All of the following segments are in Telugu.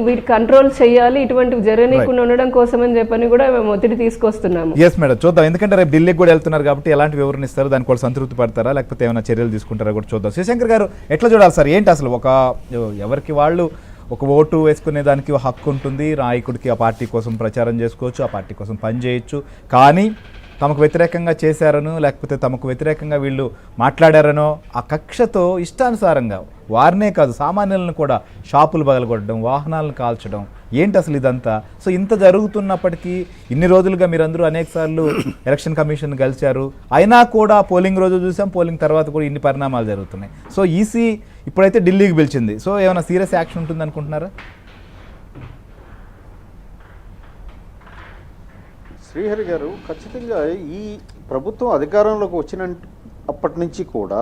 వీటి కంట్రోల్ చేయాలి, ఇటువంటివి జరగనీయకుండా ఉండడం కోసం అని చెప్పని కూడా మేము ఒత్తిడి తీసుకొస్తున్నాము. ఎస్ మేడం, చూద్దాం. ఎందుకంటే రేపు ఢిల్లీకి కూడా వెళ్తున్నారు కాబట్టి ఎలాంటి వివరణ ఇస్తారు, దానికి కూడా సంతృప్తి పడతారా లేకపోతే ఏమైనా చర్యలు తీసుకుంటారా కూడా చూద్దాం. శివశంకర్ గారు ఎట్లా చూడాలి సార్? ఏంటి అసలు ఎవరికి వాళ్ళు ఒక ఓటు వేసుకునే దానికి హక్కు ఉంటుంది, నాయకుడికి ఆ పార్టీ కోసం ప్రచారం చేసుకోవచ్చు, ఆ పార్టీ కోసం పని చేయొచ్చు. కానీ తమకు వ్యతిరేకంగా చేశారనో లేకపోతే తమకు వ్యతిరేకంగా వీళ్ళు మాట్లాడారనో ఆ కక్షతో ఇష్టానుసారంగా వారినే కాదు సామాన్యులను కూడా షాపులు పగలగొట్టడం, వాహనాలను కాల్చడం, ఏంటి అసలు ఇదంతా? సో ఇంత జరుగుతున్నప్పటికీ ఇన్ని రోజులుగా మీరందరూ అనేకసార్లు ఎలక్షన్ కమిషన్ కలిశారు, అయినా కూడా పోలింగ్ రోజు చూసాం, పోలింగ్ తర్వాత కూడా ఇన్ని పరిణామాలు జరుగుతున్నాయి. సో ఈసీ ఇప్పుడైతే ఢిల్లీకి పిలిచింది. సో ఏమైనా సీరియస్ యాక్షన్ ఉంటుంది అనుకుంటున్నారా? శ్రీహరి గారు, ఖచ్చితంగా ఈ ప్రభుత్వం అధికారంలోకి వచ్చిన అప్పటి నుంచి కూడా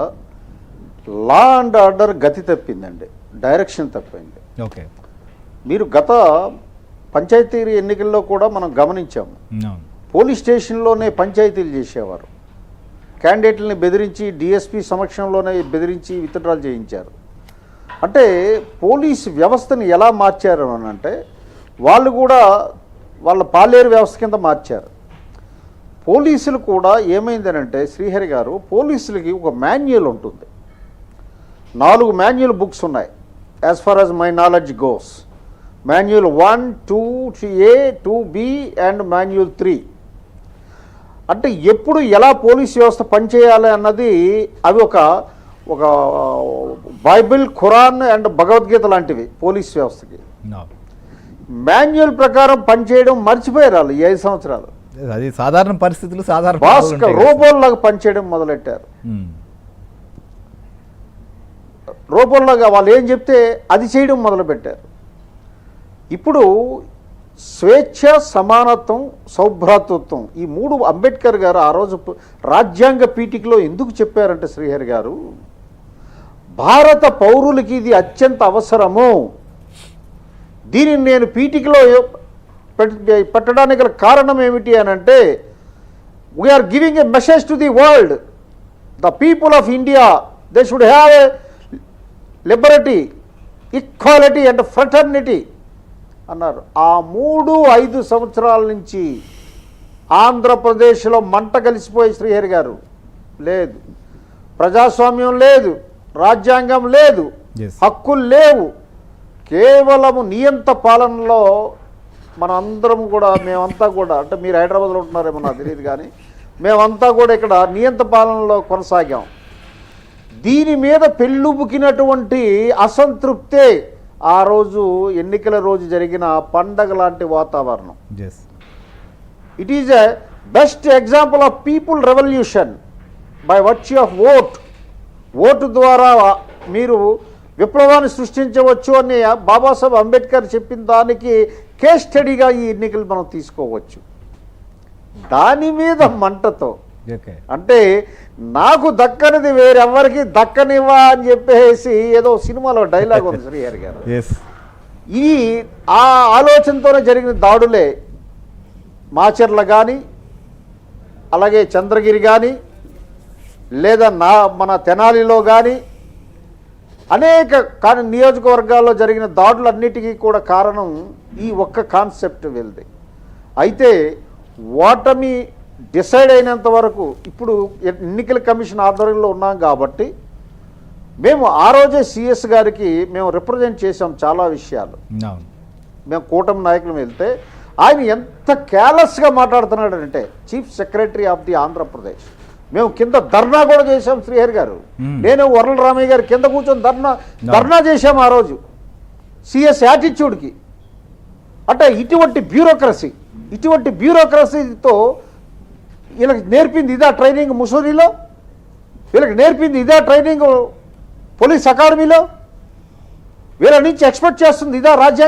లా అండ్ ఆర్డర్ గతి తప్పిందండి, డైరెక్షన్ తప్పింది. ఓకే, మీరు గత పంచాయతీ ఎన్నికల్లో కూడా మనం గమనించాము. పోలీస్ స్టేషన్లోనే పంచాయతీలు చేసేవారు, క్యాండిడేట్లని బెదిరించి డిఎస్పీ సమక్షంలోనే బెదిరించి విత్డ్రాల్ చేయించారు. అంటే పోలీసు వ్యవస్థను ఎలా మార్చారు అని అంటే వాళ్ళు కూడా వాళ్ళ పాలేరు వ్యవస్థ కింద మార్చారు. పోలీసులు కూడా ఏమైందనంటే శ్రీహరి గారు, పోలీసులకి ఒక మాన్యువల్ ఉంటుంది, 4 మాన్యువల్ బుక్స్ ఉన్నాయి as far as my knowledge goes. Manual 1, 2A, 2B and manual 3. అంటే ఎప్పుడు ఎలా పోలీస్ వ్యవస్థ పనిచేయాలి అన్నది అవి ఒక బైబిల్, ఖురాన్ అండ్ భగవద్గీత లాంటివి పోలీస్ వ్యవస్థకి. మాన్యువల్ ప్రకారం పనిచేయడం మర్చిపోయారు వాళ్ళు ఈ 5 సంవత్సరాలు. అది సాధారణ పరిస్థితులు, సాధారణ రోబోల్లాగా పనిచేయడం మొదలెట్టారు. రోబోల్లాగా వాళ్ళు ఏం చెప్తే అది చేయడం మొదలుపెట్టారు. ఇప్పుడు స్వేచ్ఛ, సమానత్వం, సౌభ్రాతృత్వం ఈ 3 అంబేద్కర్ గారు ఆ రోజు రాజ్యాంగ పీఠికలో ఎందుకు చెప్పారంటే శ్రీహరి గారు, భారత పౌరులకి ఇది అత్యంత అవసరము, దీనిని నేను పీఠికలో పెట్టడానికి గల కారణం ఏమిటి అని అంటే, we're giving a message to the world, the people of India they should have a liberty, equality and fraternity అన్నారు. ఆ 3-5 సంవత్సరాల నుంచి ఆంధ్రప్రదేశ్లో మంట కలిసిపోయి శ్రీహరి గారు, లేదు ప్రజాస్వామ్యం లేదు, రాజ్యాంగం లేదు, హక్కులు లేవు, కేవలము నియంత పాలనలో మనందరం కూడా, మేమంతా కూడా, అంటే మీరు హైదరాబాద్లో ఉంటున్నారేమో నాకు తెలియదు కానీ మేమంతా కూడా ఇక్కడ నియంత పాలనలో కొనసాగాం. దీని మీద పెళ్ళుబుకినటువంటి అసంతృప్తే ఆ రోజు ఎన్నికల రోజు జరిగిన పండగ లాంటి వాతావరణం. It is a best example of people revolution by virtue of vote ద్వారా మీరు విప్లవాన్ని సృష్టించవచ్చు అని బాబాసాహెబ్ అంబేద్కర్ చెప్పిన దానికి కేస్ స్టడీగా ఈ ఎన్నికలు మనం తీసుకోవచ్చు. దాని మీద మంటతో, అంటే నాకు దక్కనిది వేరెవ్వరికి దక్కనివ్వా అని చెప్పేసి ఏదో సినిమాలో డైలాగ్ ఉంది శ్రీహరి గారు. ఇది ఆ ఆలోచనతోనే జరిగిన దాడులే. మాచర్ల కానీ, అలాగే చంద్రగిరి కానీ, లేదా మన తెనాలిలో కానీ అనేక నియోజకవర్గాల్లో జరిగిన దాడులన్నిటికీ కూడా కారణం ఈ ఒక్క కాన్సెప్ట్ వెళ్ళింది. అయితే ఓటమి డిసైడ్ అయినంత వరకు ఇప్పుడు ఎన్నికల కమిషన్ ఆధ్వర్యంలో ఉన్నాం కాబట్టి మేము ఆ రోజే సిఎస్ గారికి మేము రిప్రజెంట్ చేసాం చాలా విషయాలు. మేము కూటమి నాయకులు వెళ్తే ఆయన ఎంత కేర్లెస్గా మాట్లాడుతున్నాడంటే, chief secretary of the Andhra Pradesh, మేము కింద ధర్నా కూడా చేశాం శ్రీహరి గారు, నేను వరల రామయ్య గారు కింద కూర్చొని ధర్నా చేశాం ఆ రోజు సిఎస్ యాటిట్యూడ్కి. అంటే ఇటువంటి బ్యూరోక్రసీతో వీళ్ళకి నేర్పింది ఇదా ట్రైనింగ్ ముసూరిలో, వీళ్ళకి నేర్పింది ఇదా ట్రైనింగ్ పోలీస్ అకాడమీలో, వీళ్ళ నుంచి ఎక్స్పెక్ట్ చేస్తుంది ఇదా రాజ్యాంగం.